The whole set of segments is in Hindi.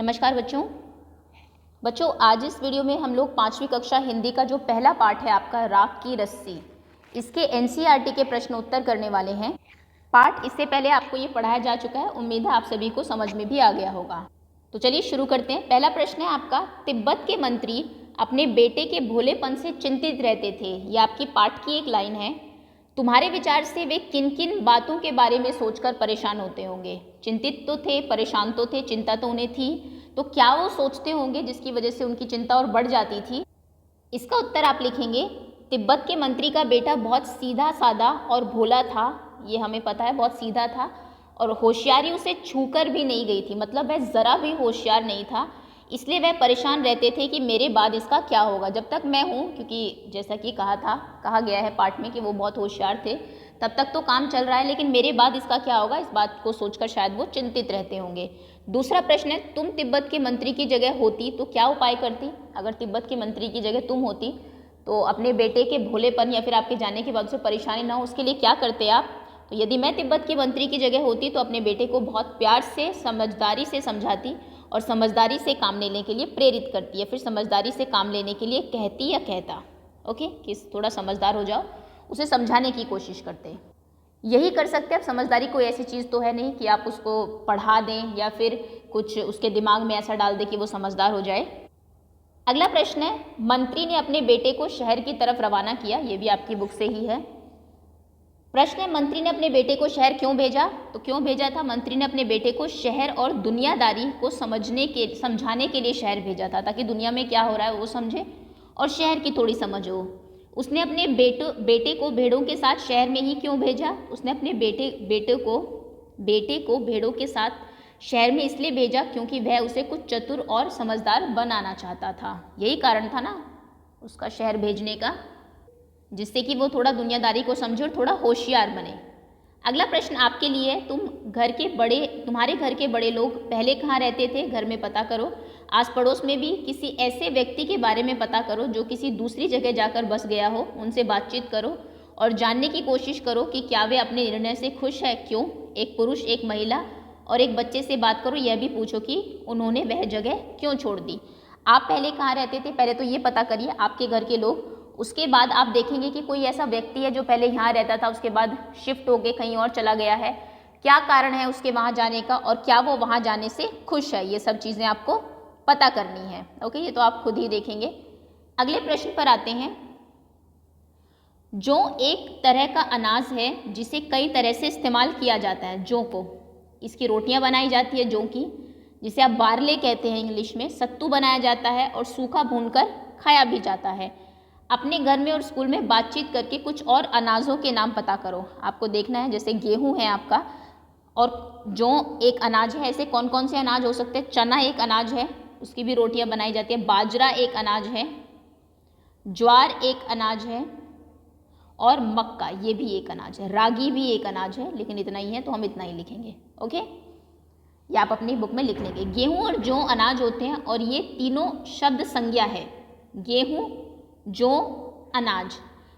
नमस्कार बच्चों आज इस वीडियो में हम लोग 5वीं कक्षा हिंदी का जो पहला पार्ट है आपका राख की रस्सी, इसके एनसीईआरटी के प्रश्न उत्तर करने वाले हैं। पार्ट इससे पहले आपको ये पढ़ाया जा चुका है, उम्मीद है आप सभी को समझ में भी आ गया होगा। तो चलिए शुरू करते हैं। पहला प्रश्न है आपका, तिब्बत के मंत्री अपने बेटे के भोलेपन से चिंतित रहते थे। ये आपकी पाठ की एक लाइन है। तुम्हारे विचार से वे किन किन बातों के बारे में सोचकर परेशान होते होंगे? चिंतित तो थे, परेशान तो थे, चिंता तो उन्हें थी, तो क्या वो सोचते होंगे जिसकी वजह से उनकी चिंता और बढ़ जाती थी? इसका उत्तर आप लिखेंगे, तिब्बत के मंत्री का बेटा बहुत सीधा साधा और भोला था। ये हमें पता है, बहुत सीधा था और होशियारी उसे छूकर भी नहीं गई थी, मतलब वह ज़रा भी होशियार नहीं था। इसलिए वह परेशान रहते थे कि मेरे बाद इसका क्या होगा जब तक मैं हूँ, क्योंकि जैसा कि कहा गया है पाठ में कि वो बहुत होशियार थे। तब तक तो काम चल रहा है, लेकिन मेरे बाद इसका क्या होगा, इस बात को सोचकर शायद वो चिंतित रहते होंगे। दूसरा प्रश्न है, तुम तिब्बत के मंत्री की जगह होती तो क्या उपाय करती? अगर तिब्बत के मंत्री की जगह तुम होती तो अपने बेटे के भोलेपन या फिर आपके जाने के बाद उसे परेशानी ना हो, उसके लिए क्या करते आप? तो यदि मैं तिब्बत के मंत्री की जगह होती तो अपने बेटे को बहुत प्यार से, समझदारी से समझाती और समझदारी से काम लेने के लिए प्रेरित करती, या फिर समझदारी से काम लेने के लिए कहती या कहता, ओके, कि थोड़ा समझदार हो जाओ, उसे समझाने की कोशिश करते। यही कर सकते हैं। अब समझदारी कोई ऐसी चीज़ तो है नहीं कि आप उसको पढ़ा दें या फिर कुछ उसके दिमाग में ऐसा डाल दें कि वो समझदार हो जाए। अगला प्रश्न है, मंत्री ने अपने बेटे को शहर की तरफ रवाना किया। ये भी आपकी बुक से ही है। प्रश्न है, मंत्री ने अपने बेटे को शहर क्यों भेजा? तो क्यों भेजा था? मंत्री ने अपने बेटे को शहर और दुनियादारी को समझाने के लिए शहर भेजा था, ताकि दुनिया में क्या हो रहा है वो समझे और शहर की थोड़ी समझ हो। उसने अपने बेटे को भेड़ों के साथ शहर में ही क्यों भेजा? उसने अपने बेटे को भेड़ों के साथ शहर में इसलिए भेजा क्योंकि वह उसे कुछ चतुर और समझदार बनाना चाहता था। यही कारण था ना उसका शहर भेजने का, जिससे कि वो थोड़ा दुनियादारी को समझे और थोड़ा होशियार बने। अगला प्रश्न आपके लिए है, तुम्हारे घर के बड़े लोग पहले कहाँ रहते थे? घर में पता करो। आस पड़ोस में भी किसी ऐसे व्यक्ति के बारे में पता करो जो किसी दूसरी जगह जाकर बस गया हो। उनसे बातचीत करो और जानने की कोशिश करो कि क्या वे अपने निर्णय से खुश है, क्यों। एक पुरुष, एक महिला और एक बच्चे से बात करो। यह भी पूछो कि उन्होंने वह जगह क्यों छोड़ दी। आप पहले कहाँ रहते थे? पहले तो ये पता करिए आपके घर के लोग। उसके बाद आप देखेंगे कि कोई ऐसा व्यक्ति है जो पहले यहाँ रहता था, उसके बाद शिफ्ट होके कहीं और चला गया है। क्या कारण है उसके वहाँ जाने का और क्या वो वहाँ जाने से खुश है? ये सब चीज़ें आपको पता करनी है, ओके। ये तो आप खुद ही देखेंगे। अगले प्रश्न पर आते हैं। जौ एक तरह का अनाज है जिसे कई तरह से इस्तेमाल किया जाता है। जौ को, इसकी रोटियां बनाई जाती है जौ की, जिसे आप बारले कहते हैं इंग्लिश में। सत्तू बनाया जाता है और सूखा भूनकर खाया भी जाता है। अपने घर में और स्कूल में बातचीत करके कुछ और अनाजों के नाम पता करो। आपको देखना है, जैसे गेहूं है आपका और जौ एक अनाज है, ऐसे कौन कौन से अनाज हो सकते हैं? चना एक अनाज है, उसकी भी रोटियां बनाई जाती है। बाजरा एक अनाज है, ज्वार एक अनाज है और मक्का ये भी एक अनाज है। रागी भी एक अनाज है, लेकिन इतना ही है तो हम इतना ही लिखेंगे, ओके। ये आप अपनी बुक में लिख लेंगे। गेहूं और जौ अनाज होते हैं और ये तीनों शब्द संज्ञा है। गेहूं, जौ, अनाज।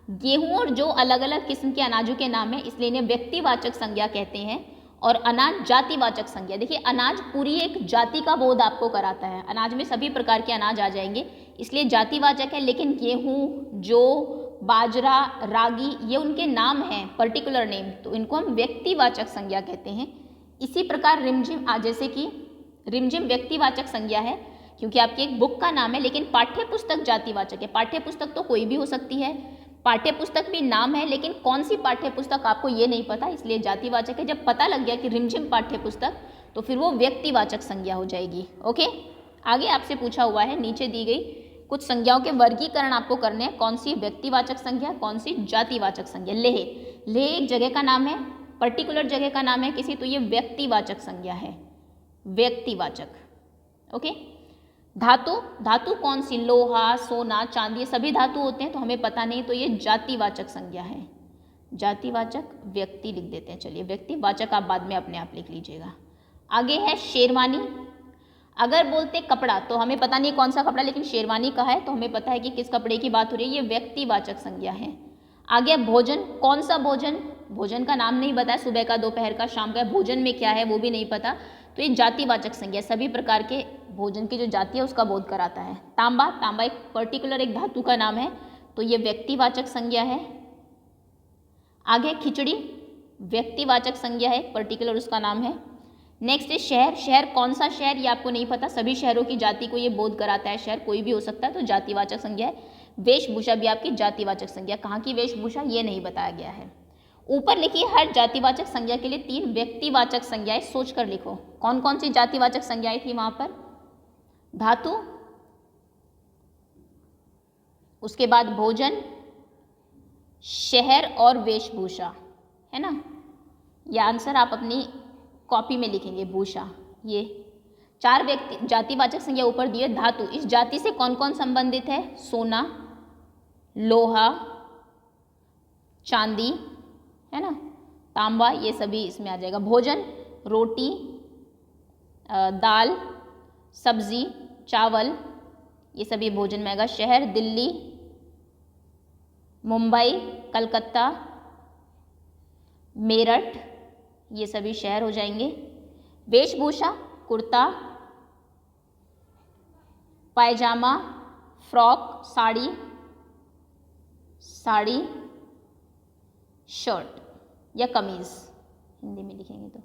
गेहूं और जौ अलग अलग किस्म के अनाजों के नाम है, इसलिए इन्हें व्यक्तिवाचक संज्ञा कहते हैं। और अनाज जातिवाचक संज्ञा। देखिए, अनाज पूरी एक जाति का बोध आपको कराता है। अनाज में सभी प्रकार के अनाज आ जाएंगे, इसलिए जातिवाचक है। लेकिन गेहूं, जौ, बाजरा, रागी ये उनके नाम हैं, पर्टिकुलर नेम, तो इनको हम व्यक्तिवाचक संज्ञा कहते हैं। इसी प्रकार रिमझिम, जैसे कि रिमझिम व्यक्तिवाचक संज्ञा है क्योंकि आपकी एक बुक का नाम है, लेकिन पाठ्य पुस्तक जातिवाचक है। पाठ्य पुस्तक तो कोई भी हो सकती है, पाठ्य पुस्तक भी नाम है, लेकिन कौन सी पाठ्य पुस्तक आपको ये नहीं पता, इसलिए जातिवाचक है। जब पता लग गया कि रिमझिम पाठ्य पुस्तक, तो फिर वो व्यक्तिवाचक संज्ञा हो जाएगी, ओके। आगे आपसे पूछा हुआ है, नीचे दी गई कुछ संज्ञाओं के वर्गीकरण आपको करने हैं। कौन सी व्यक्तिवाचक संज्ञा, कौन सी जातिवाचक संज्ञा। लेह एक जगह का नाम है, पर्टिकुलर जगह का नाम है किसी, तो ये व्यक्तिवाचक संज्ञा है, व्यक्तिवाचक, ओके। धातु कौन सी? लोहा, सोना, चांदी, ये सभी धातु होते हैं, तो हमें पता नहीं, तो ये जातिवाचक संज्ञा है। जातिवाचक व्यक्ति लिख देते हैं, चलिए। व्यक्तिवाचक आप बाद में अपने आप लिख लीजिएगा। आगे है शेरवानी। अगर बोलते कपड़ा तो हमें पता नहीं कौन सा कपड़ा, लेकिन शेरवानी का है तो हमें पता है कि किस कपड़े की बात हो रही है, ये व्यक्तिवाचक संज्ञा है। आगे भोजन, कौन सा भोजन? भोजन का नाम नहीं बताया, सुबह का, दोपहर का, शाम का। भोजन में क्या है वो भी नहीं पता, तो ये जातिवाचक संज्ञा सभी प्रकार के भोजन की जो जाति है उसका बोध कराता है। तांबा, तांबा एक पर्टिकुलर एक धातु का नाम है, तो ये व्यक्तिवाचक संज्ञा है। आगे खिचड़ी व्यक्तिवाचक संज्ञा है, पर्टिकुलर उसका नाम है। नेक्स्ट है शहर, शहर कौन सा शहर ये आपको नहीं पता, सभी शहरों की जाति को ये बोध कराता है, शहर कोई भी हो सकता है, तो जातिवाचक संज्ञा है। वेशभूषा भी आपकी जातिवाचक संज्ञा, कहाँ की वेशभूषा ये नहीं बताया गया है। ऊपर लिखिए हर जातिवाचक संज्ञा के लिए 3 व्यक्तिवाचक संज्ञाएं सोचकर लिखो। कौन कौन सी जातिवाचक संज्ञाएं थी वहां पर? धातु, उसके बाद भोजन, शहर और वेशभूषा, है ना। यह आंसर आप अपनी कॉपी में लिखेंगे, भूषा। ये 4 व्यक्ति जातिवाचक संज्ञा ऊपर दिए। धातु, इस जाति से कौन कौन संबंधित है? सोना, लोहा, चांदी, है ना, तांबा, ये सभी इसमें आ जाएगा। भोजन, रोटी, दाल, सब्जी, चावल, ये सभी भोजन में आएगा। शहर, दिल्ली, मुंबई, कलकत्ता, मेरठ, ये सभी शहर हो जाएंगे। वेशभूषा, कुर्ता, पायजामा, फ्रॉक, साड़ी, साड़ी, शर्ट या कमीज, हिंदी में लिखेंगे तो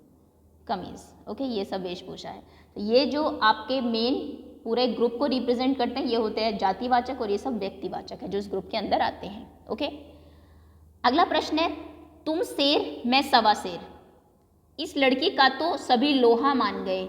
कमीज। ओके, ये सब वेशभूषा है। तो ये जो आपके मेन पूरे ग्रुप को रिप्रेजेंट करते हैं ये होते हैं जातिवाचक, और ये सब व्यक्तिवाचक है जो इस ग्रुप के अंदर आते हैं। ओके, अगला प्रश्न है तुम शेर मैं सवा शेर, इस लड़की का तो सभी लोहा मान गए,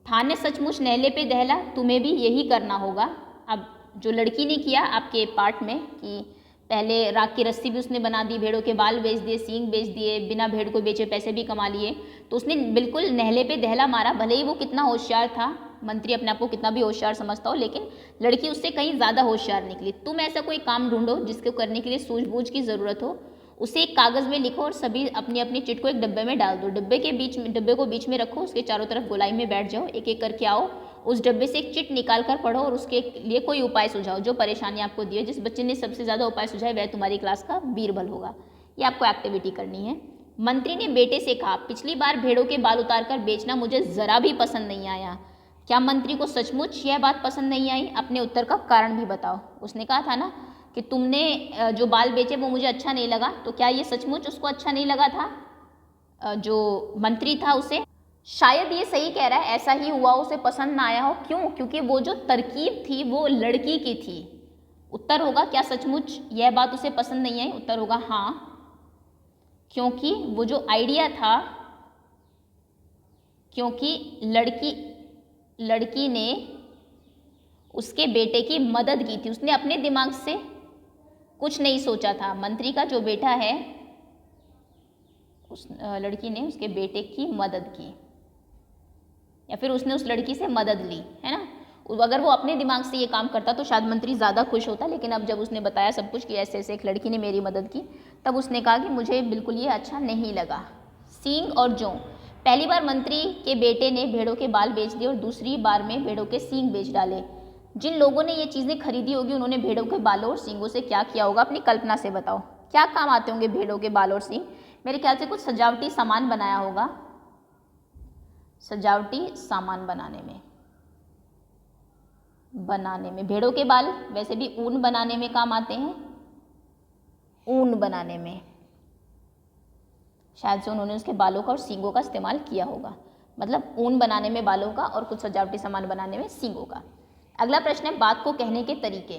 था ने सचमुच नहले पे दहला, तुम्हें भी यही करना होगा। अब जो लड़की ने किया आपके पार्ट में कि पहले राख की रस्सी भी उसने बना दी, भेड़ों के बाल बेच दिए, सींग बेच दिए, बिना भेड़ को बेचे पैसे भी कमा लिए, तो उसने बिल्कुल नहले पे दहला मारा। भले ही वो कितना होशियार था, मंत्री अपने आप को कितना भी होशियार समझता हो, लेकिन लड़की उससे कहीं ज़्यादा होशियार निकली। तुम ऐसा कोई काम ढूंढो जिसको करने के लिए सूझबूझ की ज़रूरत हो, उसे एक कागज़ में लिखो और सभी अपनी अपनी चिट को एक डब्बे में डाल दो। डब्बे को बीच में रखो, उसके चारों तरफ गोलाई में बैठ जाओ, एक एक करके आओ, उस डब्बे से एक चिट निकाल कर पढ़ो और उसके लिए कोई उपाय सुझाओ। जो परेशानी आपको दी है, जिस बच्चे ने सबसे ज़्यादा उपाय सुझाए वह तुम्हारी क्लास का बीरबल होगा। ये आपको एक्टिविटी करनी है। मंत्री ने बेटे से कहा, पिछली बार भेड़ों के बाल उतार कर बेचना मुझे ज़रा भी पसंद नहीं आया। क्या मंत्री को सचमुच यह बात पसंद नहीं आई? अपने उत्तर का कारण भी बताओ। उसने कहा था ना कि तुमने जो बाल बेचे वो मुझे अच्छा नहीं लगा, तो क्या ये सचमुच उसको अच्छा नहीं लगा था? जो मंत्री था उसे शायद ये सही कह रहा है, ऐसा ही हुआ, उसे पसंद ना आया हो। क्यों? क्योंकि वो जो तरकीब थी वो लड़की की थी। उत्तर होगा क्या सचमुच यह बात उसे पसंद नहीं आई? उत्तर होगा हाँ, क्योंकि वो जो आइडिया था, क्योंकि लड़की ने उसके बेटे की मदद की थी, उसने अपने दिमाग से कुछ नहीं सोचा था। मंत्री का जो बेटा है, उस लड़की ने उसके बेटे की मदद की, या फिर उसने उस लड़की से मदद ली, है ना। अगर वो अपने दिमाग से ये काम करता तो शायद मंत्री ज़्यादा खुश होता, लेकिन अब जब उसने बताया सब कुछ कि ऐसे ऐसे एक लड़की ने मेरी मदद की, तब उसने कहा कि मुझे बिल्कुल ये अच्छा नहीं लगा। सींग और जौ, पहली बार मंत्री के बेटे ने भेड़ों के बाल बेच दिए और दूसरी बार में भेड़ों के सींग बेच डाले। जिन लोगों ने ये चीज़ें खरीदी होगी उन्होंने भेड़ों के बालों और सींगों से क्या किया होगा? अपनी कल्पना से बताओ। क्या काम आते होंगे भेड़ों के बाल और सींग? मेरे ख्याल से कुछ सजावटी सामान बनाया होगा, सजावटी सामान बनाने में भेड़ों के बाल वैसे भी ऊन बनाने में काम आते हैं, ऊन बनाने में शायद से उन्होंने उसके बालों का और सींगों का इस्तेमाल किया होगा। मतलब ऊन बनाने में बालों का और कुछ सजावटी सामान बनाने में सींगों का। अगला प्रश्न है बात को कहने के तरीके।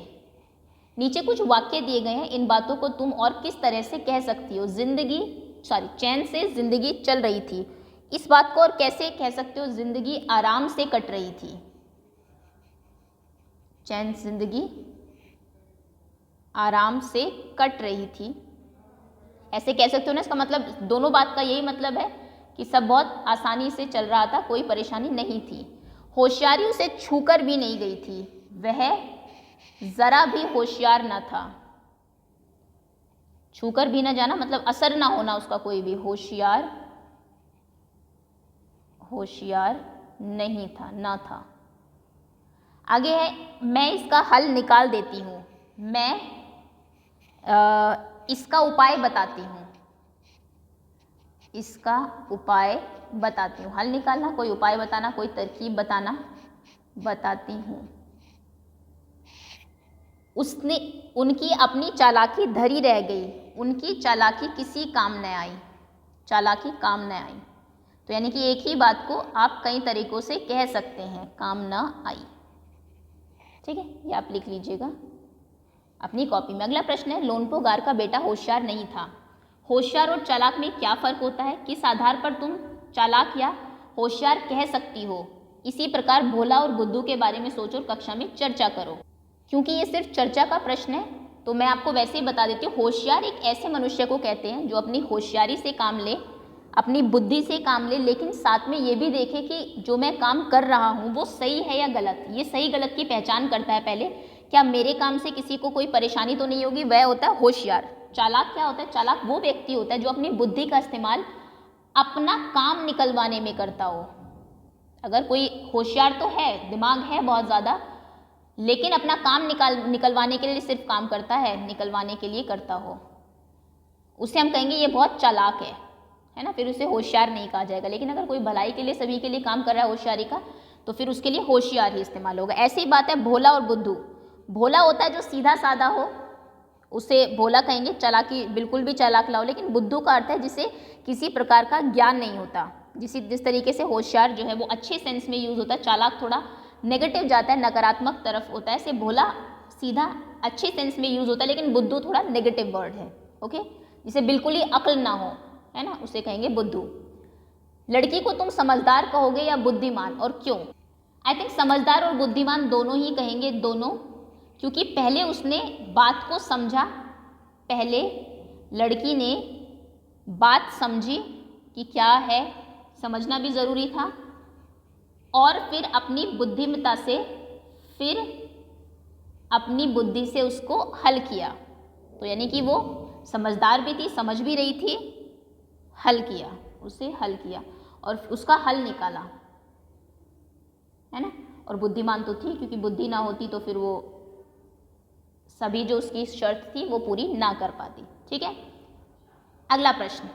नीचे कुछ वाक्य दिए गए हैं, इन बातों को तुम और किस तरह से कह सकती हो? चैन से जिंदगी चल रही थी, इस बात को और कैसे कह सकते हो? जिंदगी आराम से कट रही थी। चैन जिंदगी आराम से कट रही थी, ऐसे कह सकते हो ना। इसका मतलब दोनों बात का यही मतलब है कि सब बहुत आसानी से चल रहा था, कोई परेशानी नहीं थी। होशियारी उसे छूकर भी नहीं गई थी, वह जरा भी होशियार न था। छूकर भी न जाना मतलब असर ना होना उसका कोई भी। होशियार नहीं था, ना था। आगे है मैं इसका हल निकाल देती हूँ, मैं इसका उपाय बताती हूँ। इसका उपाय बताती हूँ। हल निकालना, कोई उपाय बताना, कोई तरकीब बताना, बताती हूँ। उसने उनकी अपनी चालाकी धरी रह गई, उनकी चालाकी किसी काम न आई, चालाकी काम न आई। तो यानी कि एक ही बात को आप कई तरीकों से कह सकते हैं, काम न आई। ठीक है, ये आप लिख लीजिएगा अपनी कॉपी में। अगला प्रश्न है, लोनपोगार का बेटा होशियार नहीं था। होशियार और चालाक में क्या फ़र्क होता है? किस आधार पर तुम चालाक या होशियार कह सकती हो? इसी प्रकार भोला और बुद्धू के बारे में सोचो और कक्षा में चर्चा करो। क्योंकि ये सिर्फ चर्चा का प्रश्न है तो मैं आपको वैसे ही बता देती हूँ। होशियार एक ऐसे मनुष्य को कहते हैं जो अपनी होशियारी से काम ले, अपनी बुद्धि से काम ले, लेकिन साथ में ये भी देखे कि जो मैं काम कर रहा हूँ वो सही है या गलत। ये सही गलत की पहचान करता है पहले, क्या मेरे काम से किसी को कोई परेशानी तो नहीं होगी, वह होता है होशियार। चालाक क्या होता है? चालाक वो व्यक्ति होता है जो अपनी बुद्धि का इस्तेमाल अपना काम निकलवाने में करता हो। अगर कोई होशियार तो है, दिमाग है बहुत ज़्यादा, लेकिन अपना काम निकलवाने के लिए सिर्फ काम करता है, निकलवाने के लिए करता हो, उसे हम कहेंगे ये बहुत चालाक है ना, फिर उसे होशियार नहीं कहा जाएगा। लेकिन अगर कोई भलाई के लिए, सभी के लिए काम कर रहा है होशियारी का, तो फिर उसके लिए होशियार ही इस्तेमाल होगा। ऐसी बात है भोला और बुद्धू। भोला होता है जो सीधा साधा हो, उसे भोला कहेंगे, चालाकी बिल्कुल भी चालाक लाओ। लेकिन बुद्धू का अर्थ है जिसे किसी प्रकार का ज्ञान नहीं होता। जिस तरीके से होशियार जो है वो अच्छे सेंस में यूज़ होता है, चालाक थोड़ा नेगेटिव जाता है, नकारात्मक तरफ होता है। ऐसे भोला सीधा अच्छे सेंस में यूज़ होता है, लेकिन बुद्धू थोड़ा नेगेटिव वर्ड है। ओके, जिसे बिल्कुल ही अक्ल ना हो, है ना, उसे कहेंगे बुद्धू। लड़की को तुम समझदार कहोगे या बुद्धिमान, और क्यों? आई थिंक समझदार और बुद्धिमान दोनों ही कहेंगे, दोनों, क्योंकि पहले उसने बात को समझा, पहले लड़की ने बात समझी कि क्या है, समझना भी ज़रूरी था, और फिर अपनी बुद्धिमत्ता से, फिर अपनी बुद्धि से उसको हल किया। तो यानी कि वो समझदार भी थी, समझ भी रही थी, हल किया, उसे हल किया और उसका हल निकाला, है ना। और बुद्धिमान तो थी, क्योंकि बुद्धि ना होती तो फिर वो सभी जो उसकी शर्त थी वो पूरी ना कर पाती। ठीक है, अगला प्रश्न,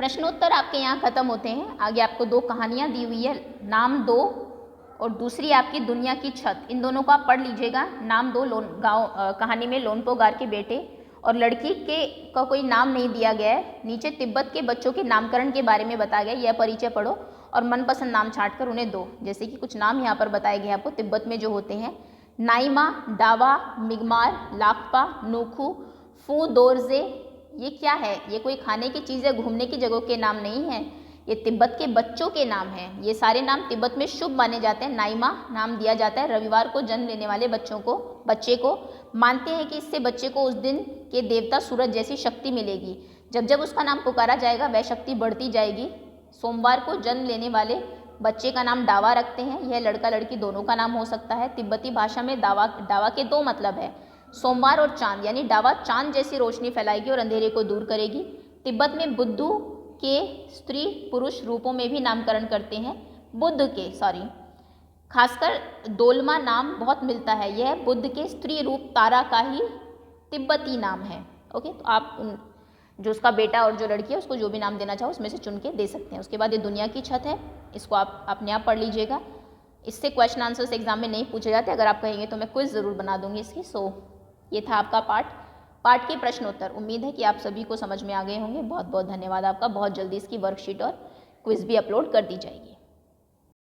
प्रश्नोत्तर आपके यहाँ खत्म होते हैं। आगे आपको दो कहानियाँ दी हुई है, नाम दो और दूसरी आपकी दुनिया की छत। इन दोनों को आप पढ़ लीजिएगा। नाम दो कहानी में लोनपोगार के बेटे और लड़की का कोई नाम नहीं दिया गया है। नीचे तिब्बत के बच्चों के नामकरण के बारे में बताया गया, यह परिचय पढ़ो और मनपसंद नाम छाँट कर उन्हें दो। जैसे कि कुछ नाम यहाँ पर बताए गए आपको तिब्बत में जो होते हैं, नाइमा, डावा, मिगमार, लाकपा, नूखू, फू दोरजे। ये क्या है? ये कोई खाने की चीज़ या घूमने की जगह के नाम नहीं है, ये तिब्बत के बच्चों के नाम हैं। ये सारे नाम तिब्बत में शुभ माने जाते हैं। नाइमा नाम दिया जाता है रविवार को जन्म लेने वाले बच्चे को मानते हैं कि इससे बच्चे को उस दिन के देवता सूरज जैसी शक्ति मिलेगी। जब जब उसका नाम पुकारा जाएगा वह शक्ति बढ़ती जाएगी। सोमवार को जन्म लेने वाले बच्चे का नाम डावा रखते हैं। यह लड़का लड़की दोनों का नाम हो सकता है। तिब्बती भाषा में डावा के दो मतलब है, सोमवार और चांद, यानी डावा चांद जैसी रोशनी फैलाएगी और अंधेरे को दूर करेगी। तिब्बत में बुद्धू के स्त्री पुरुष रूपों में भी नामकरण करते हैं। खासकर दोलमा नाम बहुत मिलता है, यह बुद्ध के स्त्री रूप तारा का ही तिब्बती नाम है। ओके, तो आप जो उसका बेटा और जो लड़की है उसको जो भी नाम देना चाहो उसमें से चुन के दे सकते हैं। उसके बाद ये दुनिया की छत है, इसको आप अपने आप पढ़ लीजिएगा। इससे क्वेश्चन आंसर्स एग्जाम में नहीं पूछे जाते, अगर आप कहेंगे तो मैं क्विज ज़रूर बना दूंगी इसकी। ये था आपका पाठ के प्रश्नोत्तर। उम्मीद है कि आप सभी को समझ में आ गए होंगे। बहुत बहुत धन्यवाद आपका। बहुत जल्दी इसकी वर्कशीट और क्विज भी अपलोड कर दी जाएगी।